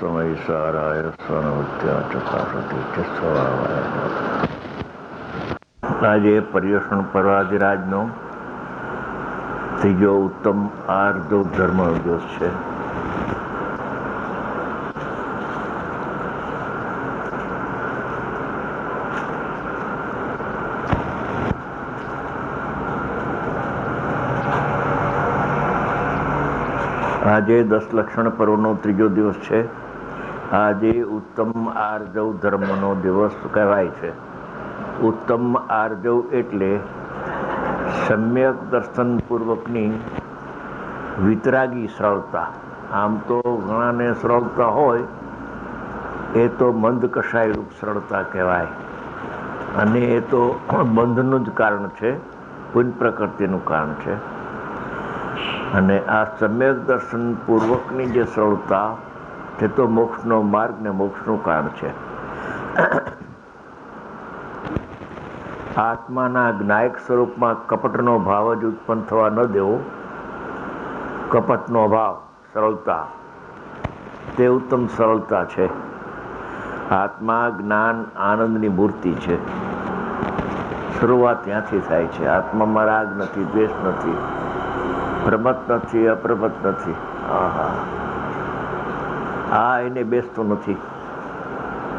સમયસારાય આજે પર્યુષણ પર્વાધિરાજનો ત્રીજો ઉત્તમ આર્ધ ધર્મ દિવસ છે. આજે 10 લક્ષણ પર્વનો ત્રીજો દિવસ છે. આજે ઉત્તમ આર્જવ ધર્મનો દિવસ કહેવાય છે. ઉત્તમ આર્જવ એટલે સમ્યક દર્શન પૂર્વકની વિતરાગી સરળતા. આમ તો ઘણાને સરળતા હોય એ તો મંદ કષાય રૂપ સરળતા કહેવાય, અને એ તો બંધનું જ કારણ છે, પુણ્ય પ્રકૃતિનું કારણ છે. અને આ સમ્યક દર્શન પૂર્વકની જે સરળતા તે તો મોક્ષનો માર્ગ ને મોક્ષનું કારણ છે. આત્માના જ્ઞાયક સ્વરૂપમાં કપટનો ભાવ જ ઉત્પન્ન થવા ન દેવો. કપટનો ભાવ, સરળતા, તે ઉત્તમ સરળતા છે. આત્મા જ્ઞાન આનંદની મૂર્તિ છે. શરૂઆત ત્યાંથી થાય છે. આત્મામાં રાગ નથી, દ્વેષ નથી, પ્રમત નથી, અપ્રમત નથી. આ એને બેસતો નથી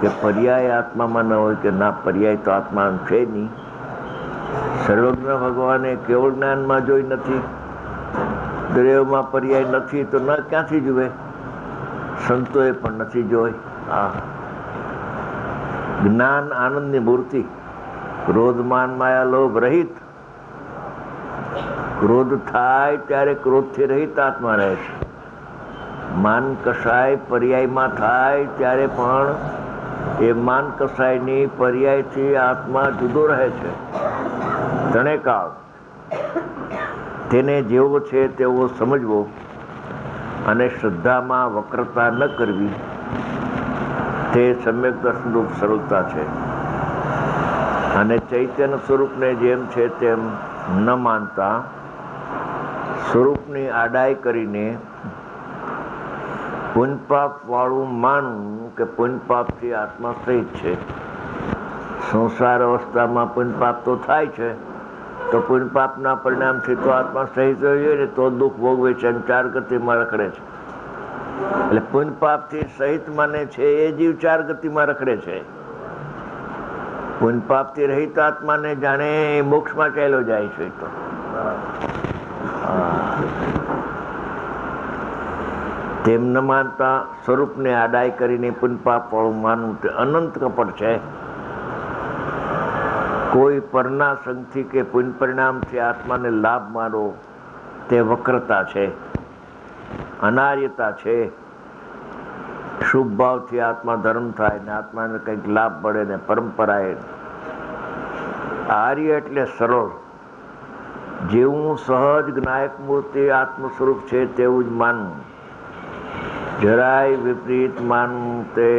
કે પર્યાય આત્મામાં ન હોય કે ના, પર્યાય તો આત્મા છે નહીં. સર્વજ્ઞ ભગવાને કેવળ જ્ઞાનમાં જોઈ નથી, દ્રવ્યમાં પર્યાય નથી તો ન ક્યાંથી જુએ? સંતોએ પણ નથી જોઈ. જ્ઞાન આનંદની મૂર્તિ, ક્રોધ માન માયા લોભ રહિત. ક્રોધ થાય ત્યારે ક્રોધથી રહિત આત્મા રહે છે. માન કસાય પર્યાયમાં થાય ત્યારે પણ એ માન કસાયની પર્યાયથી આત્મા જુદો રહે છે. ત્રણે કાળ તેને જેવો છે તેવો સમજવો અને શ્રદ્ધામાં વક્રતા ન કરવી, તે સમ્યક દર્શનરૂપ સરળતા છે. અને ચૈતન્ય સ્વરૂપને જેમ છે તેમ ન માનતા સ્વરૂપની આડાઈ કરીને પુણ્યપાપ વાળું માનવું કે પુણ્યપાપથી આત્મા સહિત છે. સંસાર અવસ્થામાં પુણ્યપાપ તો થાય છે, તો પુણ્યપાપના પરિણામથી તો આત્મા સહિત જોઈએ ને તો દુઃખ ભોગવે છે અને 4 ગતિમાં રખડે છે. એટલે પુણ્યપાપથી સહિત માને છે એ જીવ 4 ગતિમાં રખડે છે. પુણ્યપાપથી રહિત આત્માને જાણે મોક્ષમાં ચાલ્યો જાય છે. તો તેમ ન માનતા સ્વરૂપને આડાઈ કરીને પુણ્યપાપ વાળું માનવું તે અનંત કપટ છે. કોઈ પરના સંગથી કે પુણ્ય પરિણામથી આત્માને લાભ માનો તે વક્રતા છે, અનાર્યતા છે. શુભ ભાવથી આત્મા ધર્મ થાય ને આત્માને કંઈક લાભ મળે ને પરંપરાએ. આર્ય એટલે સરળ. જેવું સહજ જ્ઞાયક મૂર્તિ આત્મ સ્વરૂપ છે તેવું જ માનવું. જરાય વિપરીત માનવું તે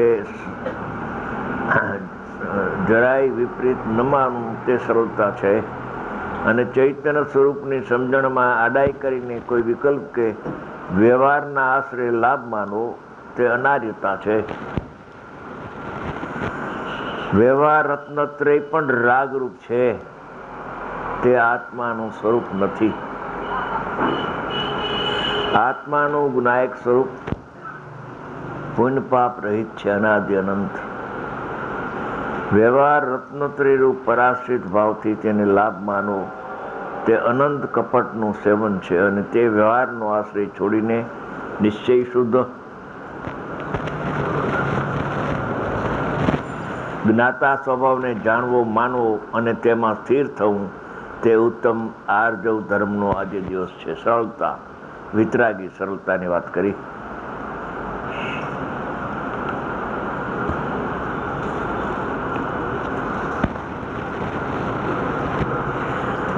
જરાય વિપરીત ન માનવું તે સરળતા છે. અને ચૈતન્ય સ્વરૂપની સમજણમાં આડાઈ કરીને કોઈ વિકલ્પ કે વ્યવહારના આશરે લાભ માનવો તે અનાર્યતા છે. વ્યવહાર રત્નત્રય પણ રાગરૂપ છે, તે આત્માનું સ્વરૂપ નથી. આત્માનું ગુનાયક સ્વરૂપ પુણ્ય પાપ રહિત છે, અનાદિ અનંત. વ્યવહાર રત્નત્રય રૂપ પરાશ્રિત ભાવથી તેને લાભ માનવો તે અનંત કપટનું સેવન છે અને તે વ્યવહારનો આશ્રય છોડીને નિશ્ચય શુદ્ધ જ્ઞાતા સ્વભાવને જાણવો, માનવો અને તેમાં સ્થિર થવું તે ઉત્તમ આર્જવ ધર્મનો આજે દિવસ છે. સરળતા, વિતરાગી સરળતાની વાત કરી.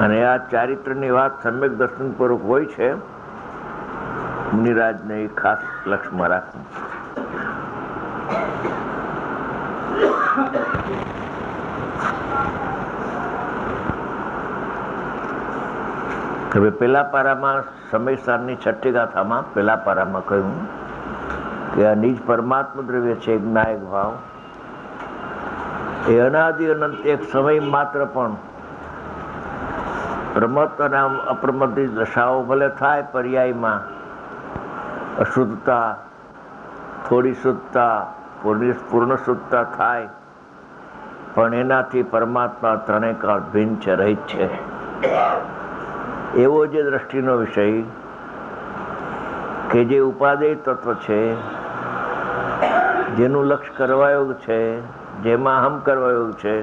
અને આ ચારિત્રની વાત સમ્યક દર્શન પૂર્વક હોય છે. મુનિરાજને ખાસ લક્ષ્યમાં રાખવું. હવે પેલા પારામાં સમયસારની છઠ્ઠી ગાથામાં પેલા પારામાં કહ્યું કે આ નિજ પરમાત્મા દ્રવ્ય છે જ્ઞાયક ભાવ. એ અનાદિ અનંત એક સમય માત્ર પણ પ્રમત અને અપ્રમદની દશાઓ ભલે થાય, પર્યાયમાં અશુદ્ધતા, થોડી શુદ્ધતા, પૂર્ણ શુદ્ધતા થાય, પણ એનાથી પરમાત્મા ત્રણેય કાળ ભિન્ન છે, રહિત છે. એવો જે દ્રષ્ટિનો વિષય કે જે ઉપાદેય તત્વ છે, જેનું લક્ષ્ય કરવાયોગ છે, જેમાં હમ કરવાયોગ છે,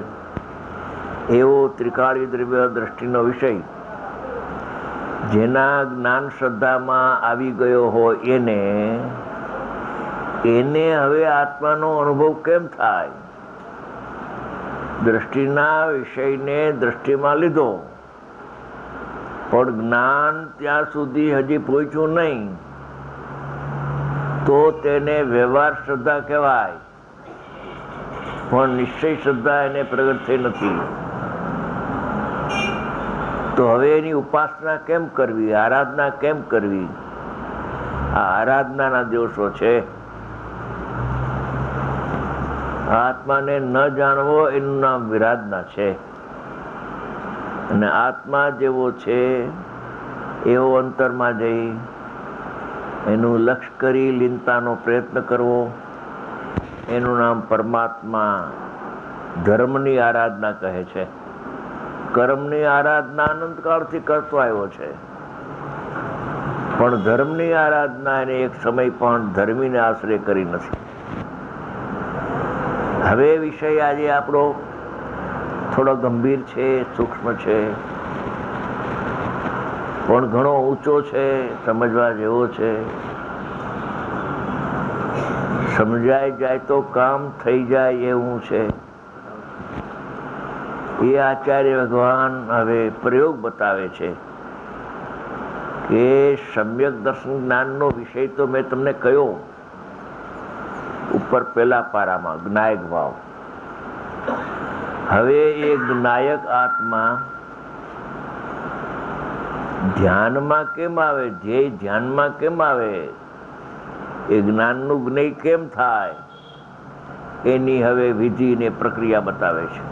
એવો ત્રિકાળી દ્રવ્ય દ્રષ્ટિનો વિષય જેના જ્ઞાન શ્રદ્ધામાં આવી ગયો હોય એને હવે આત્માનો અનુભવ કેમ થાય? દ્રષ્ટિના વિષયને દ્રષ્ટિમાં લીધો, પણ જ્ઞાન ત્યાં સુધી હજી પહોંચ્યું નહીં, તો તેને વ્યવહાર શ્રદ્ધા કહેવાય, પણ નિશ્ચય શ્રદ્ધા એને પ્રગટ થઈ નથી. તો હવે એની ઉપાસના કેમ કરવી, આરાધના કેમ કરવી? આ આરાધનાના દિવસો છે. આત્માને ન જાણવો એનું નામ વિરાધના છે. અને આત્મા જેવો છે એવો અંતરમાં જઈ એનું લક્ષ્ય કરી લીનતાનો પ્રયત્ન કરવો, એનું નામ પરમાત્મા ધર્મની આરાધના કહે છે. કર્મની આરાધના અનંતકાળથી કરતો આવ્યો છે, પણ ધર્મની આરાધના એને એક સમય પણ ધર્મીને આશ્રય કરી નથી. હવે વિષય આજે આપણો થોડો ગંભીર છે, સૂક્ષ્મ છે, પણ ઘણો ઊંચો છે, સમજવા જેવો છે. સમજાય જાય તો કામ થઈ જાય એવું છે. એ આચાર્ય ભગવાન હવે પ્રયોગ બતાવે છે કે સમ્યક દર્શન જ્ઞાનનો વિષય તો મેં તમને કહ્યો ઉપર પેલા પારામાં, જ્ઞાયક ભાવ. હવે એ જ્ઞાયક આત્મા ધ્યાનમાં કેમ આવે, ધ્યેય ધ્યાનમાં કેમ આવે, એ જ્ઞાનનું જ્ઞેય કેમ થાય, એની હવે વિધિ ને પ્રક્રિયા બતાવે છે.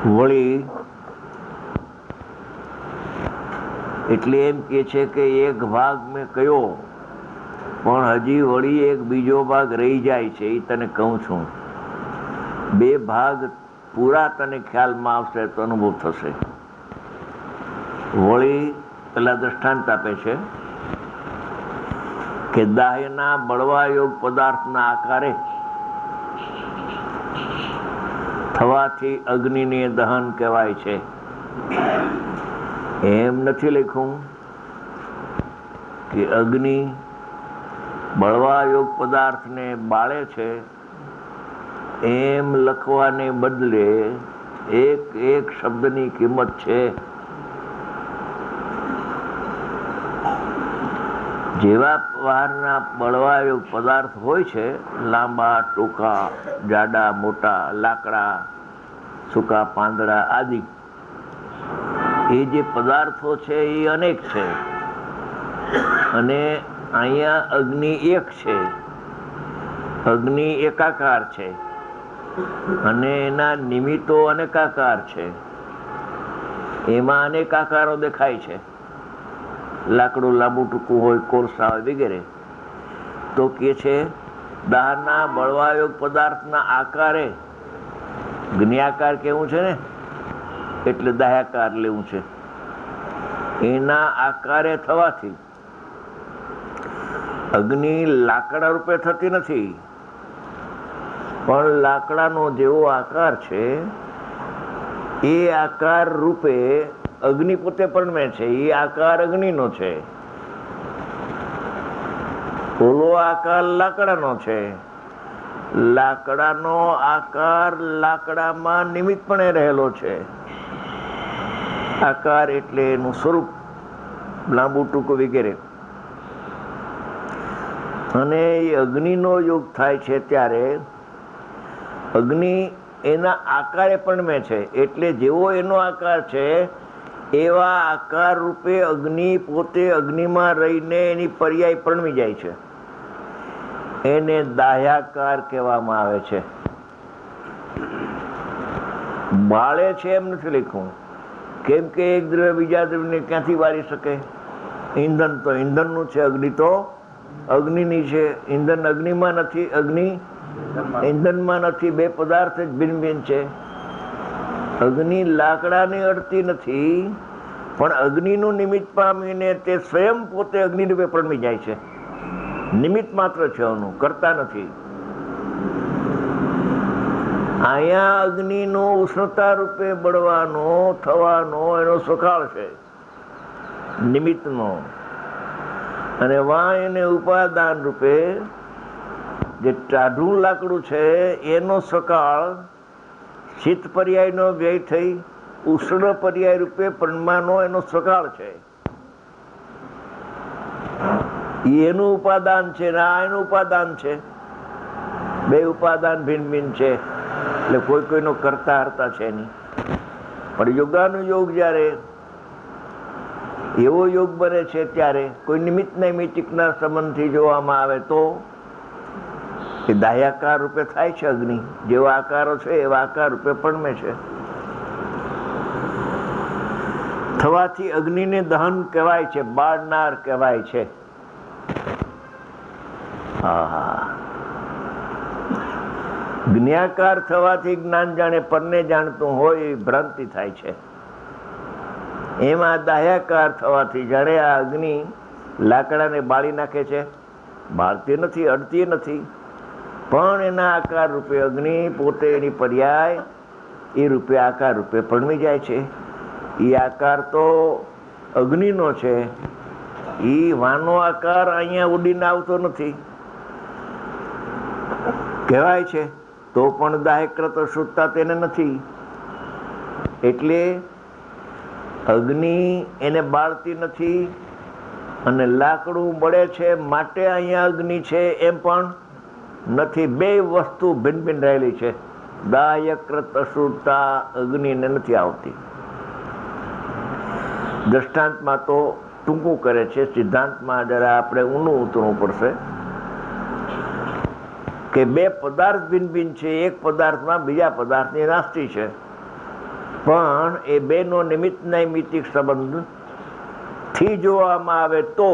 વળી એટલે એમ કે છે કે એક ભાગ મેં કયો, પણ હજી વળી એક બીજો ભાગ રહી જાય છે. એ તને કહું છું. બે ભાગ પૂરા તને ખ્યાલમાં આવશે તો અનુભવ થશે. વળી પેલા દ્રષ્ટાંત આપે છે કે દાહ્યના બળવા યોગ પદાર્થના આકારે થવાથી અગ્નિને દહન કહેવાય છે. એમ નથી લખ્યું કે અગ્નિ બળવા યોગ પદાર્થને બાળે છે, એમ લખવાને બદલે એક એક શબ્દની કિંમત છે. જેવા બહારના બળવા યોગ પદાર્થ હોય છે, લાંબા, ટૂંકા, જાડા, મોટા, લાકડા, સૂકા પાંદડા આદિ, એ જે પદાર્થો છે એ અનેક છે. અને અહીંયા અગ્નિ એક છે, અગ્નિ એકાકાર છે, અને એના નિમિત્તો અનેકાકાર છે. એમાં અનેક આકારો દેખાય છે. લાકડું લાંબુ ટૂંકું હોય, કોલસા હોય વગેરે. તો કે છે દાહના બળવાયોગ પદાર્થના આકારે, જ્ઞાકાર કેવું છે ને, એટલે દાહ્યાકાર લેવું છે. એના આકારે થવાથી અગ્નિ લાકડા રૂપે થતી નથી, પણ લાકડાનો જેવો આકાર છે એ આકાર રૂપે અગ્નિ પોતે પણ છે. એ આકાર અગ્નિનો છે, ઓલો આકાર લાકડાનો છે. લાકડાનો આકાર લાકડામાં નિમિત્તપણે રહેલો છે. આકાર એટલે એનું સ્વરૂપ, લાંબુ ટૂંકું વગેરે. અને એ અગ્નિનો યોગ થાય છે ત્યારે અગ્નિ એના આકારે પણ છે. એટલે જેવો એનો આકાર છે એવા આકાર રૂપે અગ્નિ પોતે અગ્નિમાં રહીને એની પર્યાય પરણવી જાય છે. એને દાહ્યાકાર કહેવામાં આવે છે. બાળે છે એમ નથી લખ્યું, કેમ કે એક દ્રવ્ય બીજા દ્રવ્યને ક્યાંથી બાળી શકે? ઈંધન તો ઈંધનનું છે, અગ્નિ તો અગ્નિની છે. ઈંધન અગ્નિમાં નથી, અગ્નિ ઈંધનમાં નથી. બે પદાર્થ જ ભિન્ન ભિન્ન છે. અગ્નિ લાકડાની અડતી નથી, પણ અગ્નિનું નિમિત્ત પામીને તે સ્વયં પોતે અગ્નિ રૂપે પરણવી જાય છે. નિમિત્ત માત્ર છે, એનું કરતા નથી. અહીંયા અગ્નિનો ઉષ્ણતા રૂપે બળવાનો થવાનો એનો સકાળ છે, નિમિત્તનો. અને વા એને ઉપાદાન રૂપે જે ટાઢું લાકડું છે એનો સકાળ શીત પર્યાયનો વ્યય થઈ ઉષ્ણ પર્યાય રૂપે પરણવાનો એનો સકાળ છે. એનું ઉપાદાન છે ને આ એનું ઉપાદાન છે. બે ઉપાદાન ભિન્ન ભિન્ન છે, એટલે કોઈ કોઈનો કરતા હરતા છે નહીં. પણ યોગાનુયોગ જ્યારે એવો યોગ બને છે ત્યારે કોઈ નિમિત્ત નૈમિત્તિકના સંબંધથી જોવામાં આવે તો એ દાહ્યાકાર રૂપે થાય છે. અગ્નિ જેવા આકારો છે એવા આકાર રૂપે પરમે છે. થવાથી અગ્નિને દહન કહેવાય છે, બાળનાર કહેવાય છે. જ્ઞાકાર થવાથી જ્ઞાન જાણે પરને જાણતું હોય એ ભ્રાંતિ થાય છે. એમાં દાહ્યાકાર થવાથી જાણે આ અગ્નિ લાકડાને બાળી નાખે છે, બાળતી નથી, અડતી નથી, પણ એના આકાર રૂપે અગ્નિ પોતે એની પર્યાય એ રૂપે આકાર રૂપે પરણવી જાય છે. એ આકાર તો અગ્નિનો છે. એ વાનો આકાર અહીંયા ઉડીને આવતો નથી કહેવાય છે, તો પણ દાહ્યકૃત શુદ્ધતા તેને નથી. એટલે અગ્નિ એને બાળતી નથી અને લાકડું બળે છે માટે અહીંયા અગ્નિ છે એમ પણ નથી. બે વસ્તુ ભિન્ન ભિન્ન રહેલી છે. દાહ્યકૃત અશુદ્ધતા અગ્નિને નથી આવતી. દ્રષ્ટાંતમાં તો ટૂંકું કરે છે, સિદ્ધાંતમાં જરા આપણે ઊંડું ઉતરવું પડશે કે બે પદાર્થ ભિન્ન ભિન્ન છે. એક પદાર્થમાં બીજા પદાર્થની નાસ્તી છે, પણ એ બેનો નિમિત્ત નૈમિત્તિક સંબંધ થી જોવામાં આવે તો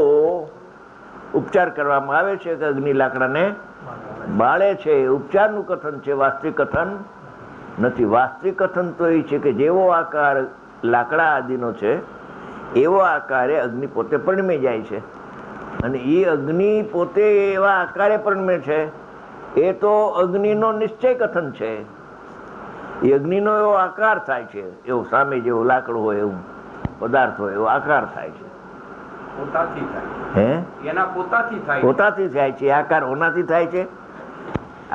ઉપચાર કરવામાં આવે છે કે અગ્નિ લાકડાને બાળે છે. ઉપચારનું કથન છે, વાસ્તવિક કથન નથી. વાસ્તવિક કથન તો એ છે કે જેવો આકાર લાકડા આદિનો છે એવો આકારે અગ્નિ પોતે પરણમી જાય છે. અને એ અગ્નિ પોતે એવા આકારે પરણમે છે એ તો અગ્નિનો નિશ્ચય કથન છે. એ અગ્નિનો એવો આકાર થાય છે, એવો સામે જેવો લાકડું હોય એવું પદાર્થ હોય એવો આકાર થાય છે. પોતાથી થાય છે. આકાર ઓનાથી થાય છે.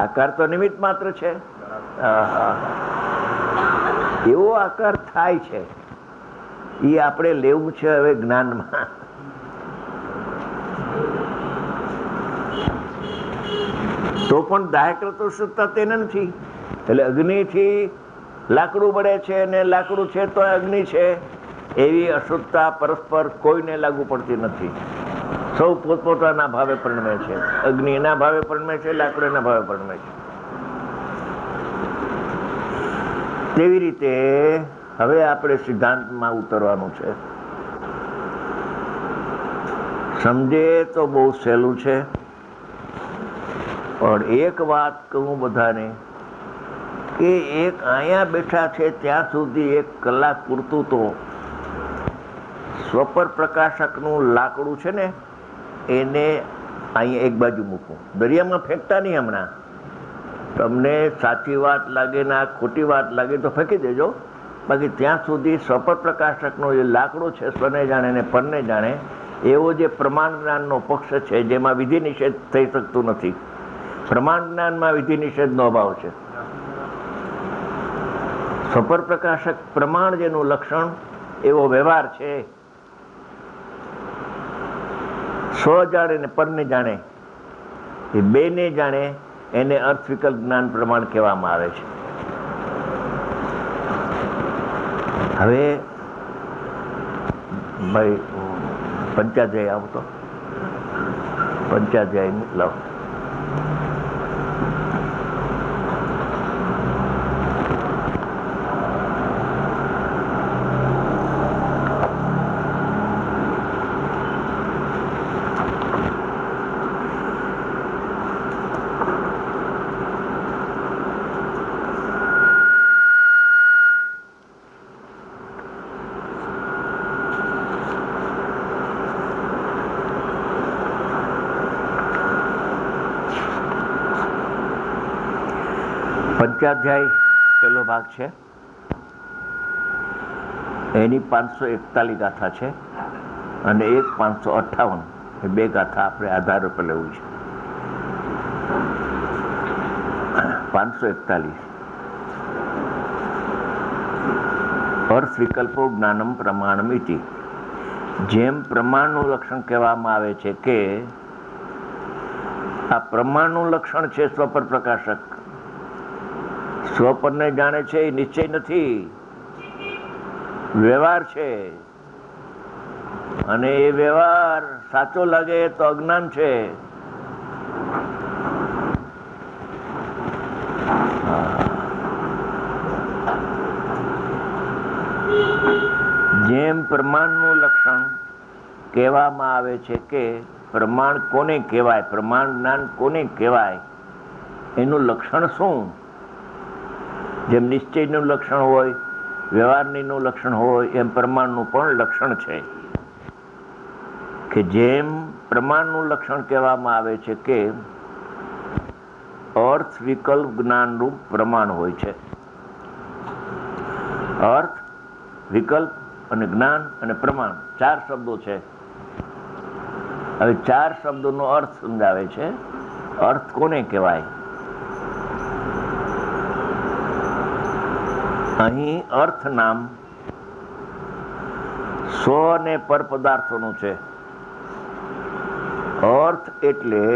આકાર તો નિમિત્ત માત્ર છે. એવો આકાર થાય છે. એ આપણે લેવું છે હવે જ્ઞાનમાં. તો પણ દાહ્યકૃત શુદ્ધતા તેને નથી. એટલે અગ્નિથી લાકડું બળે છે અને લાકડું છે તો અગ્નિ છે એવી અશુદ્ધતા પરસ્પર કોઈને લાગુ પડતી નથી. સૌ પોતપોતાના ભાવે પરણમે છે. અગ્નિ એના ભાવે પરણમે છે, લાકડું એના ભાવે પરણમે છે. તેવી રીતે હવે આપણે સિદ્ધાંતમાં ઉતરવાનું છે. સમજે તો બહુ સહેલું છે, પણ એક વાત કહું બધાને કે એક અહીંયા બેઠા છે ત્યાં સુધી 1 કલાક પૂરતું તો સ્વપર પ્રકાશકનું લાકડું છે ને એને અહીંયા એક બાજુ મૂકવું, દરિયામાં ફેંકતા નહીં. હમણાં તમને સાચી વાત લાગે ને આ ખોટી વાત લાગે તો ફેંકી દેજો, બાકી ત્યાં સુધી સ્વપર પ્રકાશકનો જે લાકડું છે, સ્વને જાણે ને પરને જાણે, એવો જે પ્રમાણ જ્ઞાનનો પક્ષ છે જેમાં વિધિ નિષેધ થઈ શકતું નથી. પ્રમાણ જ્ઞાનમાં વિધિ નિષેધનો અભાવ છે. સ્વપર પ્રકાશક પ્રમાણ જેનું લક્ષણ એવો વ્યવહાર છે. સ્વ જાણે ને પરને જાણે, એ બેને જાણે, એને અર્થ વિકલ્પ જ્ઞાન પ્રમાણ કહેવામાં આવે છે. હવે ભાઈ પંચાધ્યાય આવતો, પંચાધ્યાય લાવ. પંચાધ્યાય પહેલો ભાગ છે, એની 541 ગાથા છે અને 558, એ 2 ગાથા આપણે આધાર ઉપર લેવું છે. 541 અર્થ વિકલ્પો જ્ઞાનમ પ્રમાણમ ઇતિ. જેમ પ્રમાણનું લક્ષણ કહેવામાં આવે છે કે આ પ્રમાણનું લક્ષણ છે સ્વપર પ્રકાશક, સ્વપરને જાણે છે એ નિશ્ચય નથી, વ્યવહાર છે, અને એ વ્યવહાર સાચો લાગે તો અજ્ઞાન છે. જેમ પ્રમાણનું લક્ષણ કહેવામાં આવે છે કે પ્રમાણ કોને કહેવાય, પ્રમાણ જ્ઞાન કોને કહેવાય, એનું લક્ષણ શું? જેમ નિશ્ચયનું લક્ષણ હોય, વ્યવહારનું લક્ષણ હોય, એમ પ્રમાણનું પણ લક્ષણ છે. કે જેમ પ્રમાણનું લક્ષણ કહેવામાં આવે છે કે અર્થ વિકલ્પ જ્ઞાનરૂપ પ્રમાણ હોય છે. અર્થ, વિકલ્પ અને જ્ઞાન અને પ્રમાણ 4 શબ્દો છે. હવે 4 શબ્દોનો અર્થ સમજાવે છે. અર્થ કોને કહેવાય? અહીં અર્થ નામ સ્વ અને પર પદાર્થોનું છે. અર્થ એટલે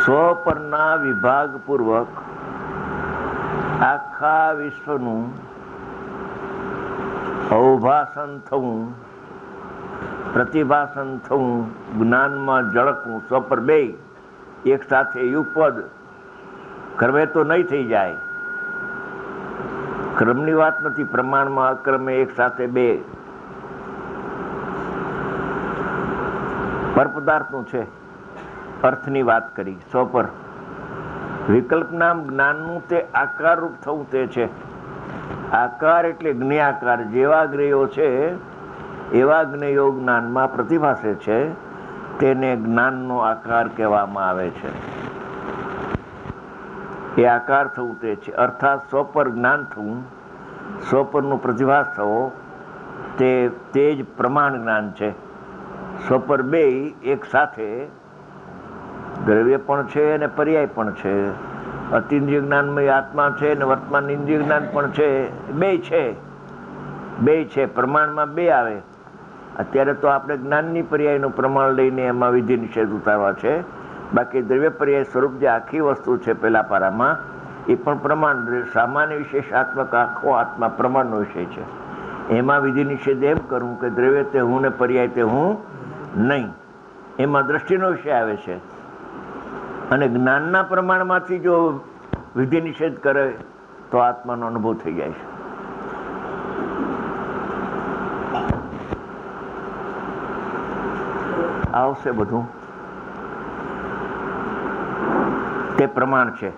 સ્વ પરના વિભાગ પૂર્વક આખા વિશ્વનું અવભાષણ થવું, પ્રતિભાષણ થવું, જ્ઞાનમાં ઝળકવું. સ્વ પર 2 એક સાથે યુગપદ કરવે તો નહીં થઈ જાય. ક્રમની વાત નથી, પ્રમાણમાં અક્રમે એક સાથે 2 પર પદાર્થનું છે. અર્થની વાત કરી, સ્વ પર. વિકલ્પ નામ જ્ઞાનનું તે આકાર રૂપ થવું તે છે. આકાર એટલે જ્ઞેયાકાર, જેવા જ્ઞેયો છે એવા જ્ઞેયો જ્ઞાનમાં પ્રતિભાસે છે, તેને જ્ઞાનનો આકાર કહેવામાં આવે છે. એ આકાર થવું તે છે. અર્થાત સ્વ પર જ્ઞાન થવું, સ્વ પરનું પ્રતિભાસ થવો, તે જ પ્રમાણ જ્ઞાન છે. સ્વ પર 2 એક સાથે દ્રવ્ય પણ છે અને પર્યાય પણ છે. અતિન્દ્રિય જ્ઞાનમાં આત્મા છે અને વર્તમાન ઇન્દ્રિય જ્ઞાન પણ છે. 2 છે. પ્રમાણમાં 2 આવે. અત્યારે તો આપણે જ્ઞાનની પર્યાયનું પ્રમાણ લઈને એમાં વિધિ નિષેધ ઉતારવા છે. બાકી દ્રવ્ય પર્યાય સ્વરૂપ જે આખી વસ્તુ છે પેલા પારામાં, એ પણ પ્રમાણ, સામાન્ય વિશેષાત્મક આખો આત્મા પ્રમાણનો વિષય છે. એમાં વિધિ નિષેધ એમ કરવું કે દ્રવ્ય તે હું ને પર્યાય તે હું નહીં, એમાં દ્રષ્ટિનો વિષય આવે છે. અને જ્ઞાનના પ્રમાણમાંથી જો વિધિ નિષેધ કરે તો આત્માનો અનુભવ થઈ જાય છે. આવશે બધું. તે પ્રમાણ છે.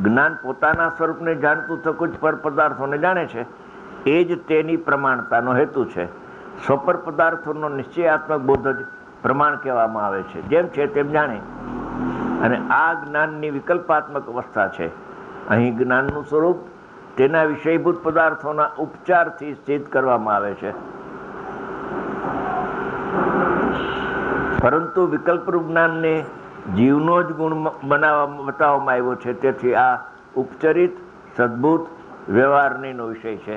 જ્ઞાન પોતાના સ્વરૂપને જાણતું થતું જ પર પદાર્થોને જાણે છે, એ જ તેની પ્રમાણતાનો હેતુ છે. સ્વપર પદાર્થોનો નિશ્ચયાત્મક બોધ જ પ્રમાણ કહેવામાં આવે છે. જેમ છે તેમ જાણે, અને આ જ્ઞાનની વિકલ્પાત્મક અવસ્થા છે. અહીં જ્ઞાનનું સ્વરૂપ તેના વિષયભૂત પદાર્થોના ઉપચારથી સિદ્ધ કરવામાં આવે છે, પરંતુ વિકલ્પરૂપ જ્ઞાનને જીવનો જ ગુણ બતાવવામાં આવ્યો છે. તેથી આ ઉપચરિત સદભૂત વ્યવહારનો વિષય છે.